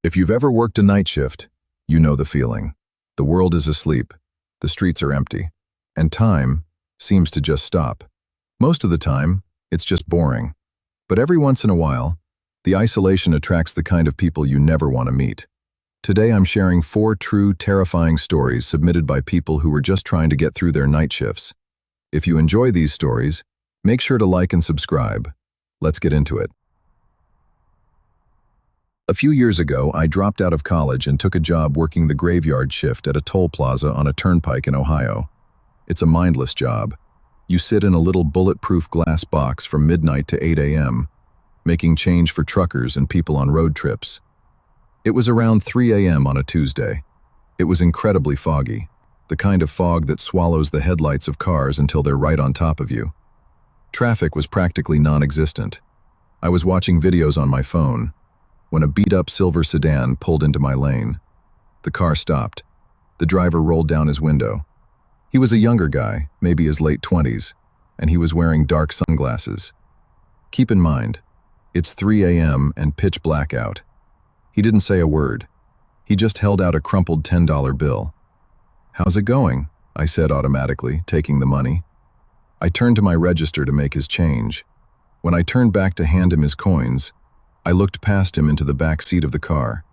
If you've ever worked a night shift, you know the feeling. The world is asleep, the streets are empty, and time seems to just stop. Most of the time, it's just boring. But every once in a while, the isolation attracts the kind of people you never want to meet. Today I'm sharing 4 true, terrifying stories submitted by people who were just trying to get through their night shifts. If you enjoy these stories, make sure to like and subscribe. Let's get into it. A few years ago, I dropped out of college and took a job working the graveyard shift at a toll plaza on a turnpike in Ohio. It's a mindless job. You sit in a little bulletproof glass box from midnight to 8 a.m., making change for truckers and people on road trips. It was around 3 a.m. on a Tuesday. It was incredibly foggy, the kind of fog that swallows the headlights of cars until they're right on top of you. Traffic was practically non-existent. I was watching videos on my phone when a beat-up silver sedan pulled into my lane. The car stopped. The driver rolled down his window. He was a younger guy, maybe his late 20s, and he was wearing dark sunglasses. Keep in mind, it's 3 a.m. and pitch black out. He didn't say a word. He just held out a crumpled $10 bill. "How's it going?" I said automatically, taking the money. I turned to my register to make his change. When I turned back to hand him his coins, I looked past him into the back seat of the car.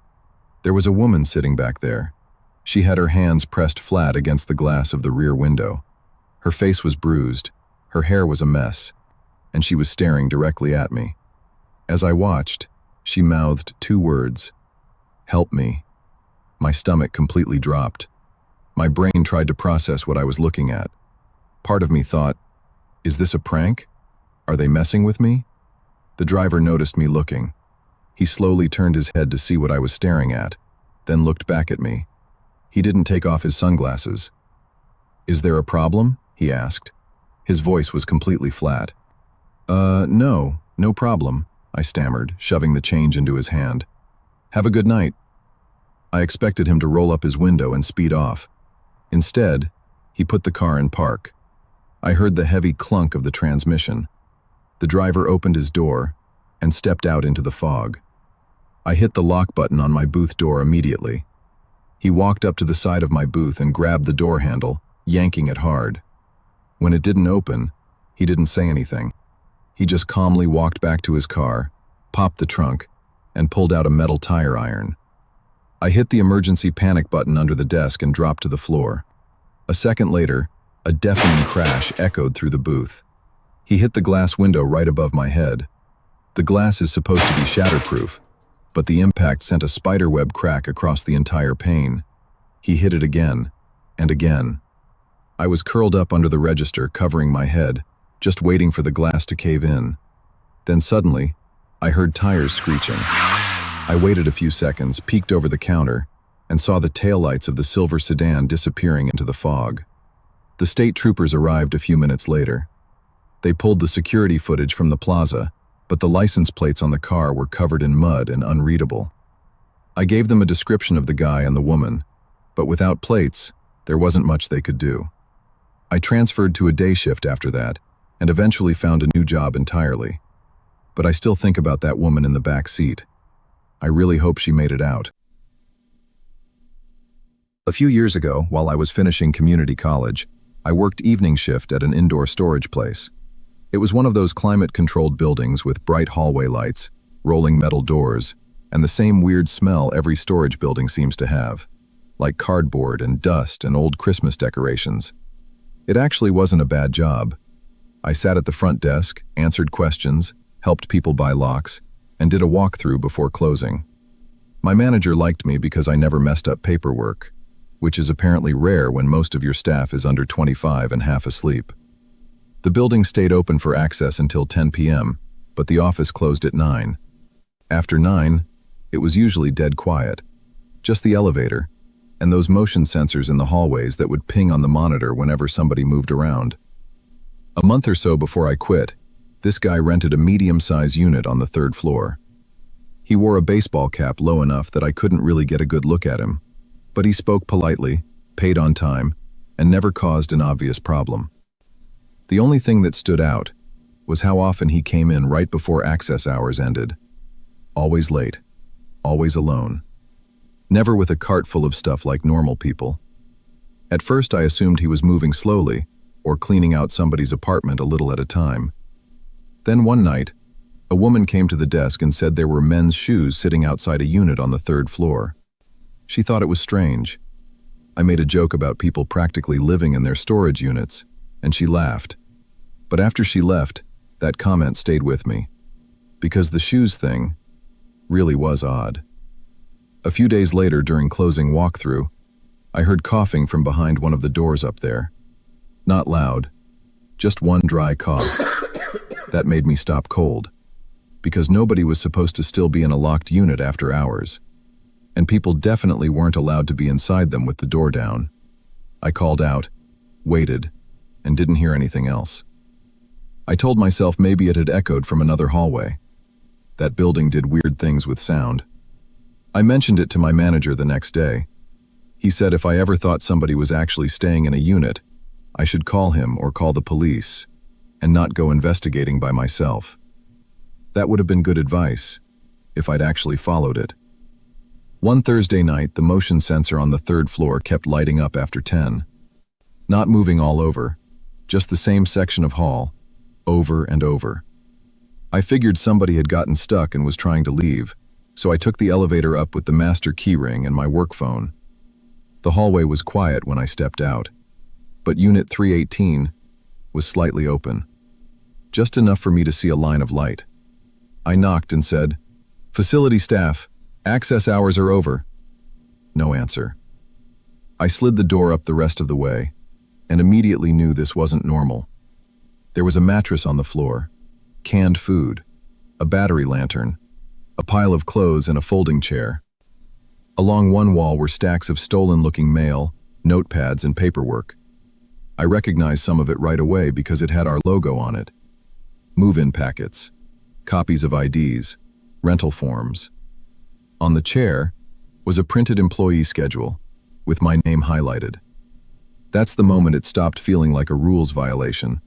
There was a woman sitting back there. She had her hands pressed flat against the glass of the rear window. Her face was bruised, her hair was a mess, and she was staring directly at me. As I watched, she mouthed 2 words: "Help me." My stomach completely dropped. My brain tried to process what I was looking at. Part of me thought, is this a prank? Are they messing with me? The driver noticed me looking. He slowly turned his head to see what I was staring at, then looked back at me. He didn't take off his sunglasses. "Is there a problem?" he asked. His voice was completely flat. No problem," I stammered, shoving the change into his hand. "Have a good night." I expected him to roll up his window and speed off. Instead, he put the car in park. I heard the heavy clunk of the transmission. The driver opened his door and stepped out into the fog. I hit the lock button on my booth door immediately. He walked up to the side of my booth and grabbed the door handle, yanking it hard. When it didn't open, he didn't say anything. He just calmly walked back to his car, popped the trunk, and pulled out a metal tire iron. I hit the emergency panic button under the desk and dropped to the floor. A second later, a deafening crash echoed through the booth. He hit the glass window right above my head. The glass is supposed to be shatterproof, but the impact sent a spiderweb crack across the entire pane. He hit it again, and again. I was curled up under the register, covering my head, just waiting for the glass to cave in. Then suddenly, I heard tires screeching. I waited a few seconds, peeked over the counter, and saw the taillights of the silver sedan disappearing into the fog. The state troopers arrived a few minutes later. They pulled the security footage from the plaza, but the license plates on the car were covered in mud and unreadable. I gave them a description of the guy and the woman, but without plates, there wasn't much they could do. I transferred to a day shift after that, and eventually found a new job entirely. But I still think about that woman in the back seat. I really hope she made it out. A few years ago, while I was finishing community college, I worked evening shift at an indoor storage place. It was one of those climate-controlled buildings with bright hallway lights, rolling metal doors, and the same weird smell every storage building seems to have, like cardboard and dust and old Christmas decorations. It actually wasn't a bad job. I sat at the front desk, answered questions, helped people buy locks, and did a walkthrough before closing. My manager liked me because I never messed up paperwork, which is apparently rare when most of your staff is under 25 and half asleep. The building stayed open for access until 10 p.m., but the office closed at 9. After 9, it was usually dead quiet. Just the elevator, and those motion sensors in the hallways that would ping on the monitor whenever somebody moved around. A month or so before I quit, this guy rented a medium-sized unit on the 3rd floor. He wore a baseball cap low enough that I couldn't really get a good look at him, but he spoke politely, paid on time, and never caused an obvious problem. The only thing that stood out was how often he came in right before access hours ended. Always late, always alone, never with a cart full of stuff like normal people. At first I assumed he was moving slowly, or cleaning out somebody's apartment a little at a time. Then one night, a woman came to the desk and said there were men's shoes sitting outside a unit on the 3rd floor. She thought it was strange. I made a joke about people practically living in their storage units, and she laughed. But after she left, that comment stayed with me, because the shoes thing really was odd. A few days later, during closing walkthrough, I heard coughing from behind one of the doors up there. Not loud, just one dry cough. That made me stop cold, because nobody was supposed to still be in a locked unit after hours, and people definitely weren't allowed to be inside them with the door down. I called out, waited, and didn't hear anything else. I told myself maybe it had echoed from another hallway. That building did weird things with sound. I mentioned it to my manager the next day. He said if I ever thought somebody was actually staying in a unit, I should call him or call the police, and not go investigating by myself. That would have been good advice, if I'd actually followed it. One Thursday night, the motion sensor on the 3rd floor kept lighting up after 10. Not moving all over, just the same section of hall, over and over. I figured somebody had gotten stuck and was trying to leave, so I took the elevator up with the master keyring and my work phone. The hallway was quiet when I stepped out, but Unit 318 was slightly open, just enough for me to see a line of light. I knocked and said, "Facility staff, access hours are over." No answer. I slid the door up the rest of the way, and immediately knew this wasn't normal. There was a mattress on the floor, canned food, a battery lantern, a pile of clothes and a folding chair. Along one wall were stacks of stolen-looking mail, notepads, and paperwork. I recognized some of it right away because it had our logo on it. Move-in packets, copies of IDs, rental forms. On the chair was a printed employee schedule, with my name highlighted. That's the moment it stopped feeling like a rules violation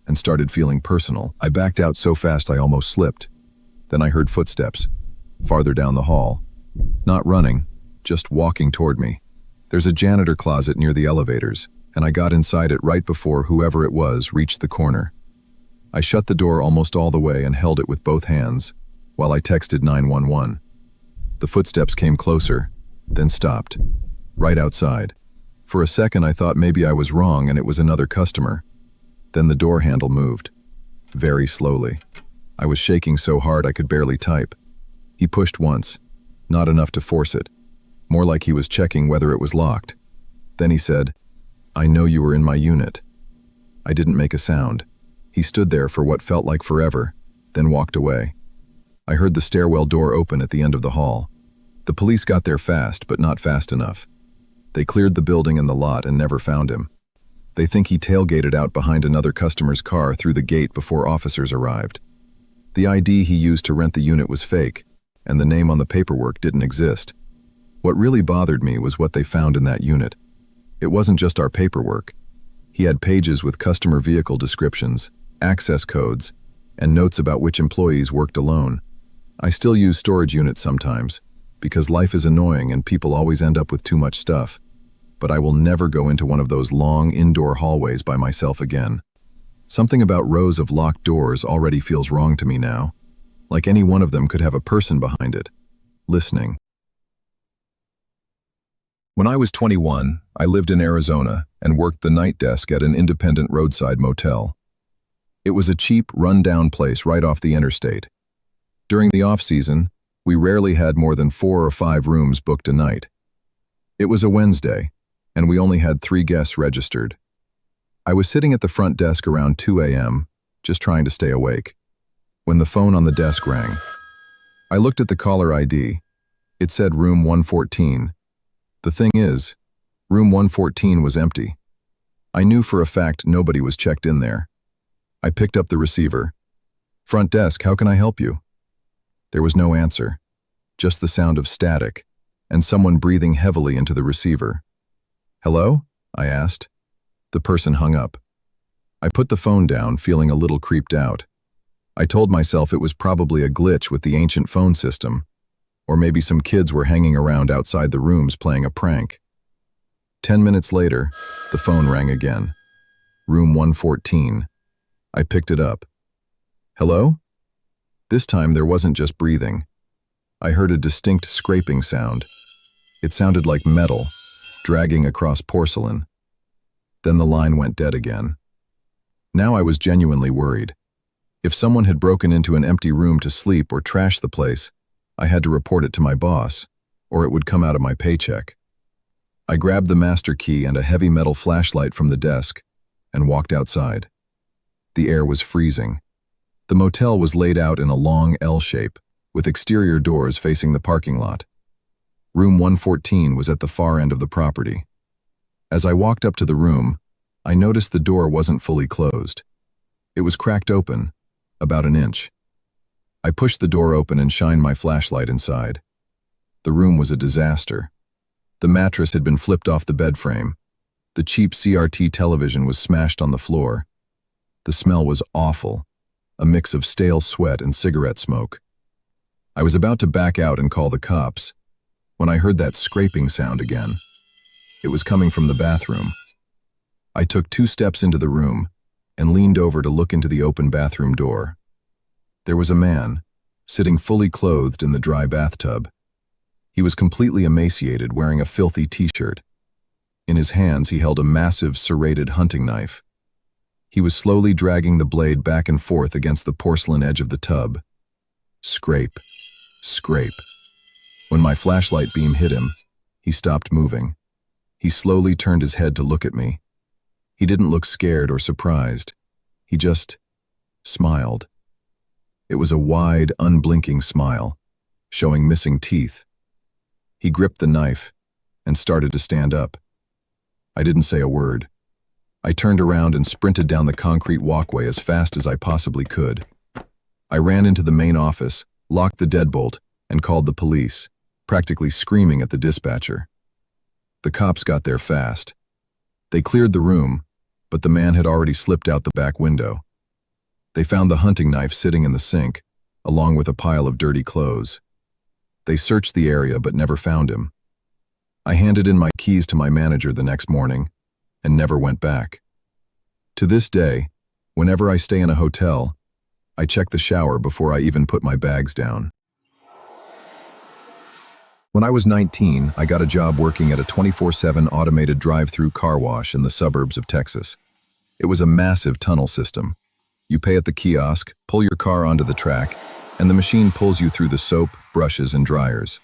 and started feeling personal. I backed out so fast I almost slipped. Then I heard footsteps, farther down the hall. Not running, just walking toward me. There's a janitor closet near the elevators, and I got inside it right before whoever it was reached the corner. I shut the door almost all the way and held it with both hands, while I texted 911. The footsteps came closer, then stopped, right outside. For a second I thought maybe I was wrong and it was another customer. Then the door handle moved, very slowly. I was shaking so hard I could barely type. He pushed once, not enough to force it, more like he was checking whether it was locked. Then he said, "I know you were in my unit." I didn't make a sound. He stood there for what felt like forever, then walked away. I heard the stairwell door open at the end of the hall. The police got there fast, but not fast enough. They cleared the building and the lot and never found him. They think he tailgated out behind another customer's car through the gate before officers arrived. The ID he used to rent the unit was fake, and the name on the paperwork didn't exist. What really bothered me was what they found in that unit. It wasn't just our paperwork. He had pages with customer vehicle descriptions, access codes, and notes about which employees worked alone. I still use storage units sometimes, because life is annoying and people always end up with too much stuff. But I will never go into one of those long indoor hallways by myself again. Something about rows of locked doors already feels wrong to me now, like any one of them could have a person behind it, listening. When I was 21, I lived in Arizona and worked the night desk at an independent roadside motel. It was a cheap, run-down place right off the interstate. During the off-season, we rarely had more than 4 or 5 rooms booked a night. It was a Wednesday, and we only had 3 guests registered. I was sitting at the front desk around 2 a.m., just trying to stay awake, when the phone on the desk rang. I looked at the caller ID. It said room 114. The thing is, room 114 was empty. I knew for a fact nobody was checked in there. I picked up the receiver. "Front desk, how can I help you?" There was no answer, just the sound of static, and someone breathing heavily into the receiver. "Hello?" I asked. The person hung up. I put the phone down, feeling a little creeped out. I told myself it was probably a glitch with the ancient phone system, Or maybe some kids were hanging around outside the rooms playing a prank. 10 minutes later, the phone rang again. Room 114. I picked it up. Hello? This time there wasn't just breathing. I heard a distinct scraping sound. It sounded like metal, dragging across porcelain. Then the line went dead again. Now I was genuinely worried. If someone had broken into an empty room to sleep or trash the place, I had to report it to my boss, or it would come out of my paycheck. I grabbed the master key and a heavy metal flashlight from the desk and walked outside. The air was freezing. The motel was laid out in a long L shape, with exterior doors facing the parking lot. Room 114 was at the far end of the property. As I walked up to the room, I noticed the door wasn't fully closed. It was cracked open, about an inch. I pushed the door open and shined my flashlight inside. The room was a disaster. The mattress had been flipped off the bed frame. The cheap CRT television was smashed on the floor. The smell was awful, a mix of stale sweat and cigarette smoke. I was about to back out and call the cops when I heard that scraping sound again. It was coming from the bathroom. I took 2 steps into the room and leaned over to look into the open bathroom door. There was a man, sitting fully clothed in the dry bathtub. He was completely emaciated, wearing a filthy t-shirt. In his hands he held a massive serrated hunting knife. He was slowly dragging the blade back and forth against the porcelain edge of the tub. Scrape, scrape. When my flashlight beam hit him, he stopped moving. He slowly turned his head to look at me. He didn't look scared or surprised. He just smiled. It was a wide, unblinking smile, showing missing teeth. He gripped the knife and started to stand up. I didn't say a word. I turned around and sprinted down the concrete walkway as fast as I possibly could. I ran into the main office, locked the deadbolt, and called the police, practically screaming at the dispatcher. The cops got there fast. They cleared the room, but the man had already slipped out the back window. They found the hunting knife sitting in the sink, along with a pile of dirty clothes. They searched the area but never found him. I handed in my keys to my manager the next morning and never went back. To this day, whenever I stay in a hotel, I check the shower before I even put my bags down. When I was 19, I got a job working at a 24/7 automated drive-through car wash in the suburbs of Texas. It was a massive tunnel system. You pay at the kiosk, pull your car onto the track, and the machine pulls you through the soap, brushes, and dryers.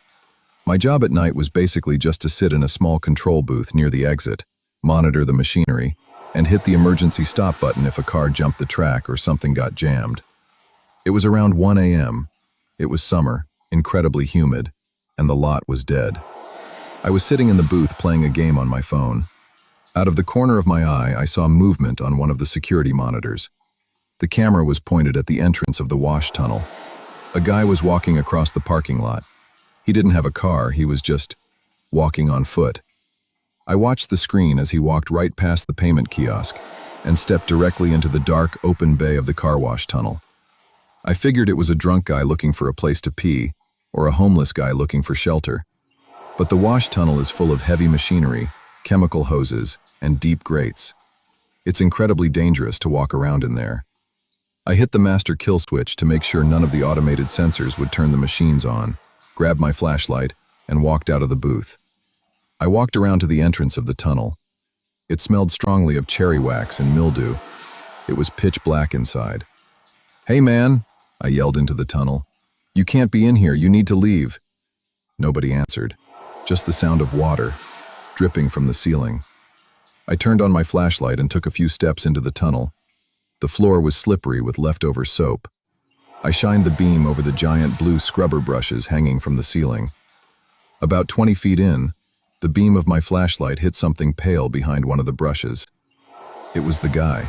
My job at night was basically just to sit in a small control booth near the exit, monitor the machinery, and hit the emergency stop button if a car jumped the track or something got jammed. It was around 1 a.m. It was summer, incredibly humid, and the lot was dead. I was sitting in the booth playing a game on my phone. Out of the corner of my eye, I saw movement on one of the security monitors. The camera was pointed at the entrance of the wash tunnel. A guy was walking across the parking lot. He didn't have a car, he was just walking on foot. I watched the screen as he walked right past the payment kiosk and stepped directly into the dark, open bay of the car wash tunnel. I figured it was a drunk guy looking for a place to pee, or a homeless guy looking for shelter. But the wash tunnel is full of heavy machinery, chemical hoses, and deep grates. It's incredibly dangerous to walk around in there. I hit the master kill switch to make sure none of the automated sensors would turn the machines on, grabbed my flashlight, and walked out of the booth. I walked around to the entrance of the tunnel. It smelled strongly of cherry wax and mildew. It was pitch black inside. "Hey man," I yelled into the tunnel. "You can't be in here, you need to leave." Nobody answered, just the sound of water, dripping from the ceiling. I turned on my flashlight and took a few steps into the tunnel. The floor was slippery with leftover soap. I shined the beam over the giant blue scrubber brushes hanging from the ceiling. About 20 feet in, the beam of my flashlight hit something pale behind one of the brushes. It was the guy.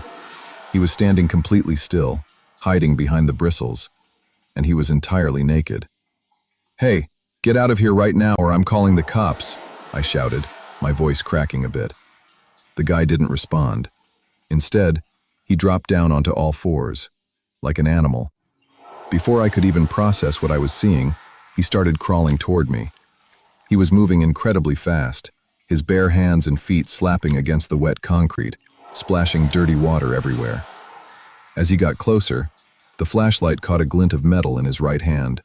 He was standing completely still, hiding behind the bristles, and he was entirely naked. "Hey, get out of here right now or I'm calling the cops," I shouted, my voice cracking a bit. The guy didn't respond. Instead, he dropped down onto all fours, like an animal. Before I could even process what I was seeing, He started crawling toward me. He was moving incredibly fast, his bare hands and feet slapping against the wet concrete, splashing dirty water everywhere. As he got closer, the flashlight caught a glint of metal in his right hand.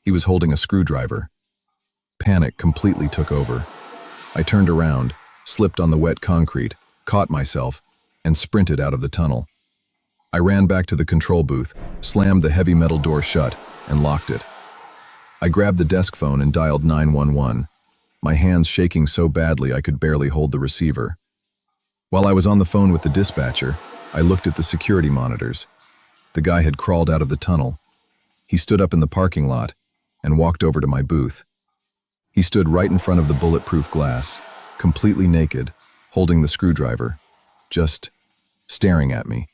He was holding a screwdriver. Panic completely took over. I turned around, slipped on the wet concrete, caught myself, and sprinted out of the tunnel. I ran back to the control booth, slammed the heavy metal door shut, and locked it. I grabbed the desk phone and dialed 911, my hands shaking so badly I could barely hold the receiver. While I was on the phone with the dispatcher, I looked at the security monitors. The guy had crawled out of the tunnel. He stood up in the parking lot and walked over to my booth. He stood right in front of the bulletproof glass, completely naked, holding the screwdriver, just staring at me.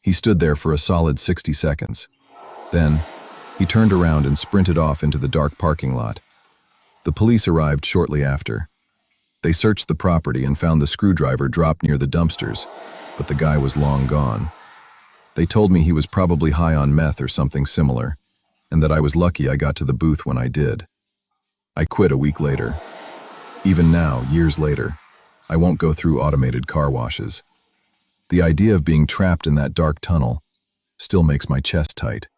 He stood there for a solid 60 seconds. Then, he turned around and sprinted off into the dark parking lot. The police arrived shortly after. They searched the property and found the screwdriver dropped near the dumpsters, but the guy was long gone. They told me he was probably high on meth or something similar, and that I was lucky I got to the booth when I did. I quit a week later. Even now, years later, I won't go through automated car washes. The idea of being trapped in that dark tunnel still makes my chest tight.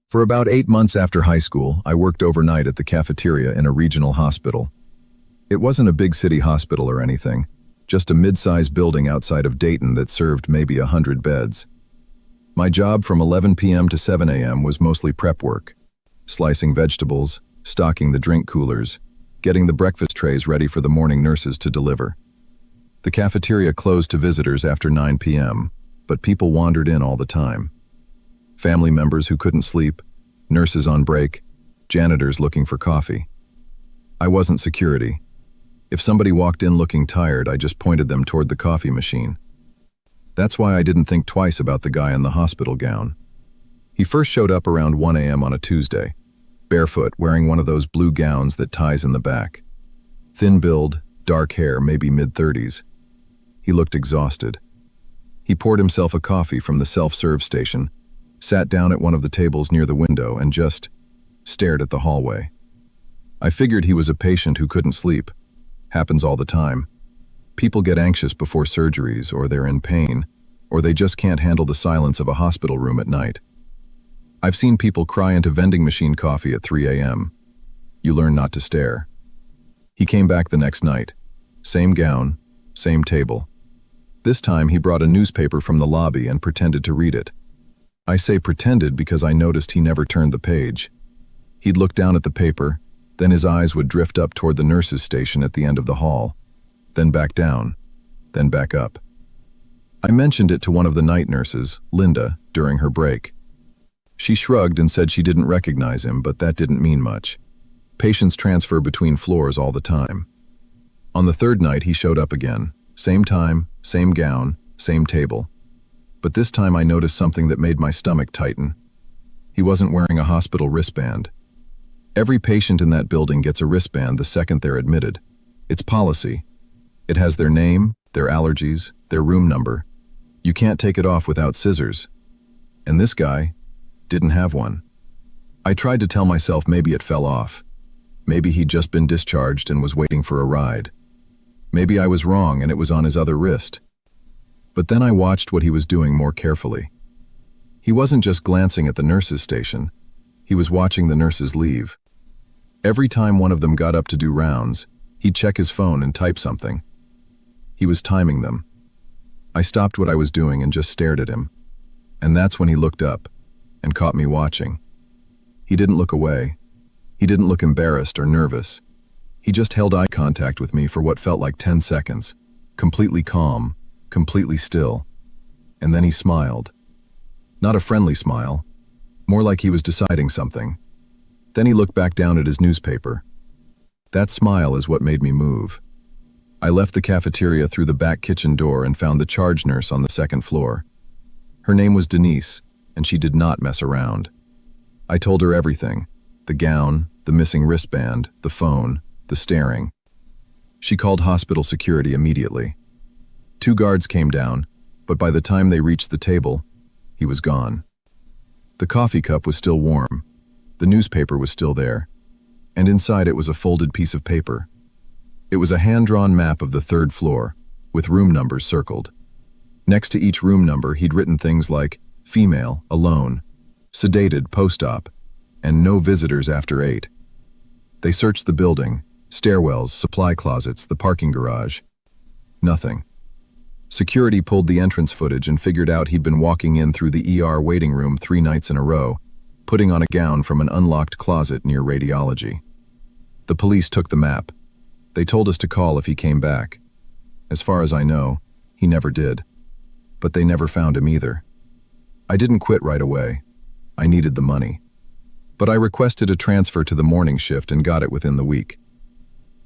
For about 8 months after high school, I worked overnight at the cafeteria in a regional hospital. It wasn't a big city hospital or anything, just a mid-sized building outside of Dayton that served maybe 100 beds. My job from 11 p.m. to 7 a.m. was mostly prep work, slicing vegetables, stocking the drink coolers, getting the breakfast trays ready for the morning nurses to deliver. The cafeteria closed to visitors after 9 p.m., but people wandered in all the time. Family members who couldn't sleep, nurses on break, janitors looking for coffee. I wasn't security. If somebody walked in looking tired, I just pointed them toward the coffee machine. That's why I didn't think twice about the guy in the hospital gown. He first showed up around 1 a.m. on a Tuesday, barefoot, wearing one of those blue gowns that ties in the back. Thin build, dark hair, maybe mid-30s. He looked exhausted. He poured himself a coffee from the self-serve station, sat down at one of the tables near the window, and just stared at the hallway. I figured he was a patient who couldn't sleep. Happens all the time. People get anxious before surgeries, or they're in pain, or they just can't handle the silence of a hospital room at night. I've seen people cry into vending machine coffee at 3 a.m. You learn not to stare. He came back the next night. Same gown, same table. This time he brought a newspaper from the lobby and pretended to read it. I say pretended because I noticed he never turned the page. He'd look down at the paper, then his eyes would drift up toward the nurses' station at the end of the hall, then back down, then back up. I mentioned it to one of the night nurses, Linda, during her break. She shrugged and said she didn't recognize him, but that didn't mean much. Patients transfer between floors all the time. On the third night, he showed up again. Same time, same gown, same table. But this time I noticed something that made my stomach tighten. He wasn't wearing a hospital wristband. Every patient in that building gets a wristband the second they're admitted. It's policy. It has their name, their allergies, their room number. You can't take it off without scissors. And this guy didn't have one. I tried to tell myself maybe it fell off. Maybe he'd just been discharged and was waiting for a ride. Maybe I was wrong and it was on his other wrist. But then I watched what he was doing more carefully. He wasn't just glancing at the nurses' station. He was watching the nurses leave. Every time one of them got up to do rounds, he'd check his phone and type something. He was timing them. I stopped what I was doing and just stared at him. And that's when he looked up and caught me watching. He didn't look away. He didn't look embarrassed or nervous. He just held eye contact with me for what felt like 10 seconds, completely calm, completely still. And then he smiled. Not a friendly smile, more like he was deciding something. Then he looked back down at his newspaper. That smile is what made me move. I left the cafeteria through the back kitchen door and found the charge nurse on the second floor. Her name was Denise, and she did not mess around. I told her everything: the gown, the missing wristband, the phone, the staring. She called hospital security immediately. 2 guards came down, but by the time they reached the table, he was gone. The coffee cup was still warm. The newspaper was still there. And inside it was a folded piece of paper. It was a hand-drawn map of the third floor, with room numbers circled. Next to each room number, he'd written things like female, alone, sedated, post-op, and no visitors after 8. They searched the building, stairwells, supply closets, the parking garage. Nothing. Security pulled the entrance footage and figured out he'd been walking in through the ER waiting room 3 nights in a row, putting on a gown from an unlocked closet near radiology. The police took the map. They told us to call if he came back. As far as I know, he never did. But they never found him either. I didn't quit right away. I needed the money. But I requested a transfer to the morning shift and got it within the week.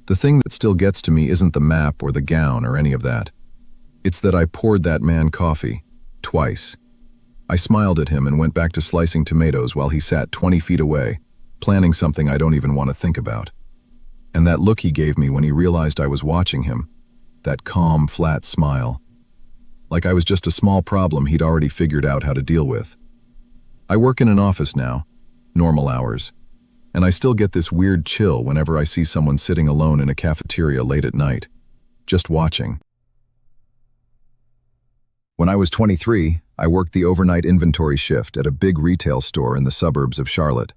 The thing that still gets to me isn't the map or the gown or any of that. It's that I poured that man coffee, twice. I smiled at him and went back to slicing tomatoes while he sat 20 feet away, planning something I don't even want to think about. And that look he gave me when he realized I was watching him, that calm, flat smile. Like I was just a small problem he'd already figured out how to deal with. I work in an office now, normal hours, and I still get this weird chill whenever I see someone sitting alone in a cafeteria late at night, just watching. When I was 23, I worked the overnight inventory shift at a big retail store in the suburbs of Charlotte.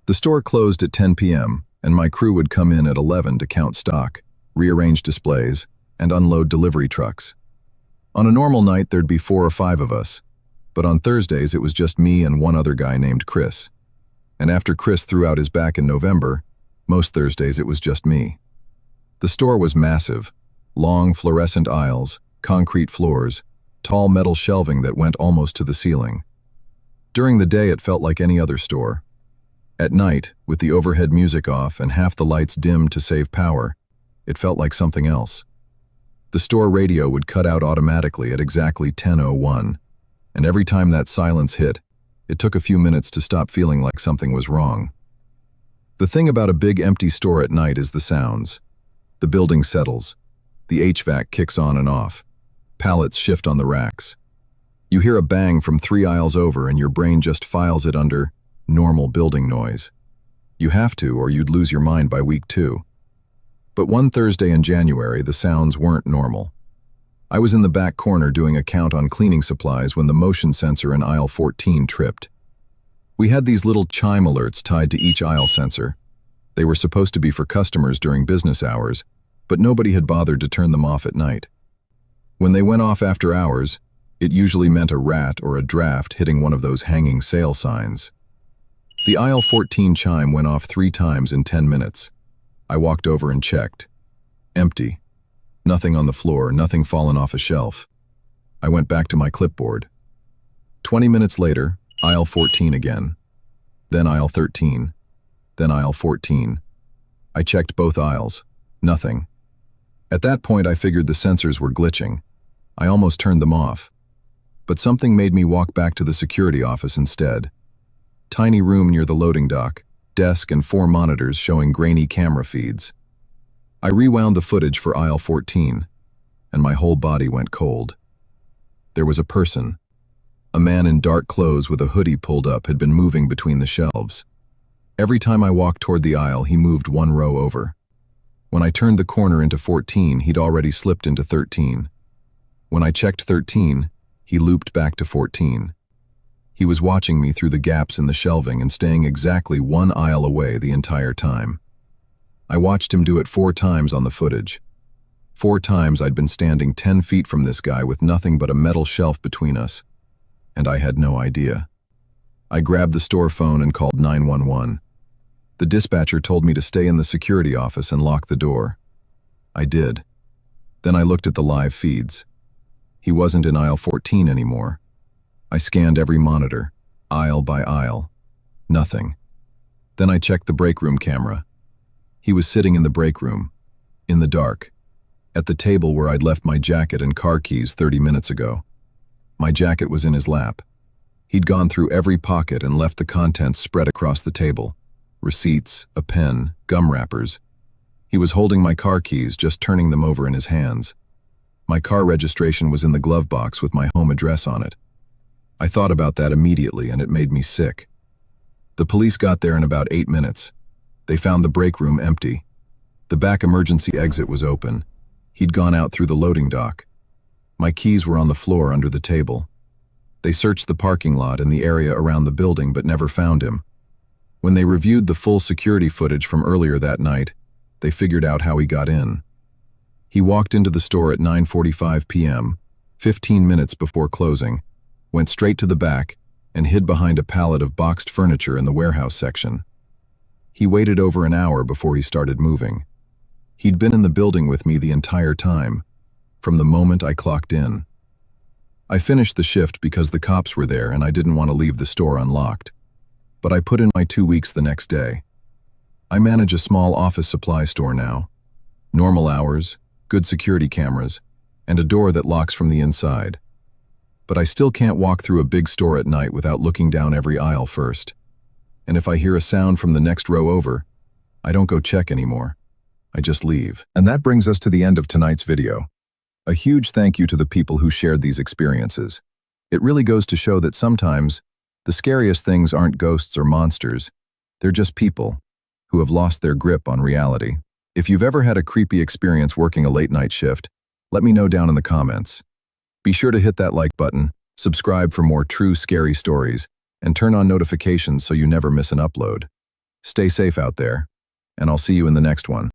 The store closed at 10 p.m., and my crew would come in at 11 to count stock, rearrange displays, and unload delivery trucks. On a normal night, there'd be 4 or 5 of us, but on Thursdays it was just me and one other guy named Chris. And after Chris threw out his back in November, most Thursdays it was just me. The store was massive, long fluorescent aisles, concrete floors, tall metal shelving that went almost to the ceiling. During the day it felt like any other store. At night, with the overhead music off and half the lights dimmed to save power, it felt like something else. The store radio would cut out automatically at exactly 10:01, and every time that silence hit, it took a few minutes to stop feeling like something was wrong. The thing about a big empty store at night is the sounds. The building settles. The HVAC kicks on and off. Pallets shift on the racks. You hear a bang from 3 aisles over and your brain just files it under normal building noise. You have to, or you'd lose your mind by week 2. But one Thursday in January, the sounds weren't normal. I was in the back corner doing a count on cleaning supplies when the motion sensor in aisle 14 tripped. We had these little chime alerts tied to each aisle sensor. They were supposed to be for customers during business hours, but nobody had bothered to turn them off at night. When they went off after hours, it usually meant a rat or a draft hitting one of those hanging sale signs. The aisle 14 chime went off 3 times in 10 minutes. I walked over and checked. Empty. Nothing on the floor, nothing fallen off a shelf. I went back to my clipboard. 20 minutes later, aisle 14 again. Then aisle 13. Then aisle 14. I checked both aisles. Nothing. At that point, I figured the sensors were glitching. I almost turned them off. But something made me walk back to the security office instead. Tiny room near the loading dock, desk and 4 monitors showing grainy camera feeds. I rewound the footage for aisle 14, and my whole body went cold. There was a person. A man in dark clothes with a hoodie pulled up had been moving between the shelves. Every time I walked toward the aisle, he moved 1 row over. When I turned the corner into 14, he'd already slipped into 13. When I checked 13, he looped back to 14. He was watching me through the gaps in the shelving and staying exactly 1 aisle away the entire time. I watched him do it 4 times on the footage. 4 times I'd been standing 10 feet from this guy with nothing but a metal shelf between us, and I had no idea. I grabbed the store phone and called 911. The dispatcher told me to stay in the security office and lock the door. I did. Then I looked at the live feeds. He wasn't in aisle 14 anymore. I scanned every monitor, aisle by aisle. Nothing. Then I checked the break room camera. He was sitting in the break room, in the dark, at the table where I'd left my jacket and car keys 30 minutes ago. My jacket was in his lap. He'd gone through every pocket and left the contents spread across the table. Receipts, a pen, gum wrappers. He was holding my car keys, just turning them over in his hands. My car registration was in the glove box with my home address on it. I thought about that immediately and it made me sick. The police got there in about 8 minutes. They found the break room empty. The back emergency exit was open. He'd gone out through the loading dock. My keys were on the floor under the table. They searched the parking lot and the area around the building but never found him. When they reviewed the full security footage from earlier that night, they figured out how he got in. He walked into the store at 9:45 p.m., 15 minutes before closing, went straight to the back, and hid behind a pallet of boxed furniture in the warehouse section. He waited over an hour before he started moving. He'd been in the building with me the entire time, from the moment I clocked in. I finished the shift because the cops were there and I didn't want to leave the store unlocked. But I put in my 2 weeks the next day. I manage a small office supply store now. Normal hours, good security cameras, and a door that locks from the inside. But I still can't walk through a big store at night without looking down every aisle first. And if I hear a sound from the next row over, I don't go check anymore. I just leave. And that brings us to the end of tonight's video. A huge thank you to the people who shared these experiences. It really goes to show that sometimes the scariest things aren't ghosts or monsters, they're just people who have lost their grip on reality. If you've ever had a creepy experience working a late-night shift, let me know down in the comments. Be sure to hit that like button, subscribe for more true scary stories, and turn on notifications so you never miss an upload. Stay safe out there, and I'll see you in the next one.